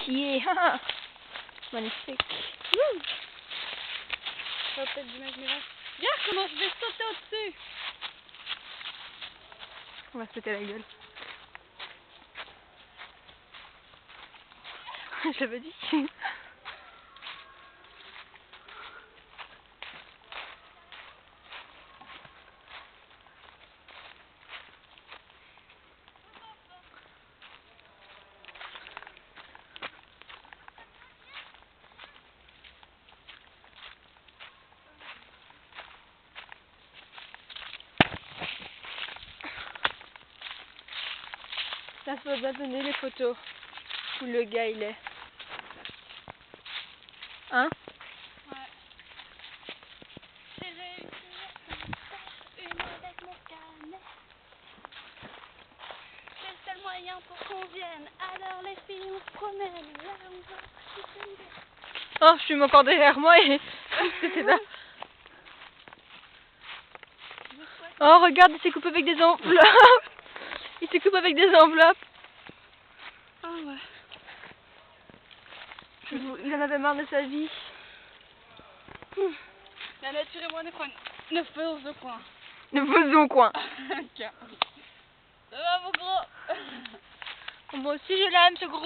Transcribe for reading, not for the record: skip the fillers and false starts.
chier. Magnifique. Ça va peut-être d'imaginer. Regarde comment je vais sauter au-dessus. On va se péter la gueule. Je l'avais dit. Ça faut pas donner les photos où le gars il est. Hein? Ouais. J'ai réussi à faire une avec mon canet. C'est le seul moyen pour qu'on vienne. Alors les filles on se promène. Là on va Oh, je suis encore derrière moi et c'était là. Oh, regarde, il s'est coupé avec des enveloppes. Il s'est coupé avec des enveloppes. Ah ouais. Il en avait marre de sa vie. La nature et moi ne faisons point. Nous faisons quoi? Ça va mon gros? Moi aussi je l'aime ce gros.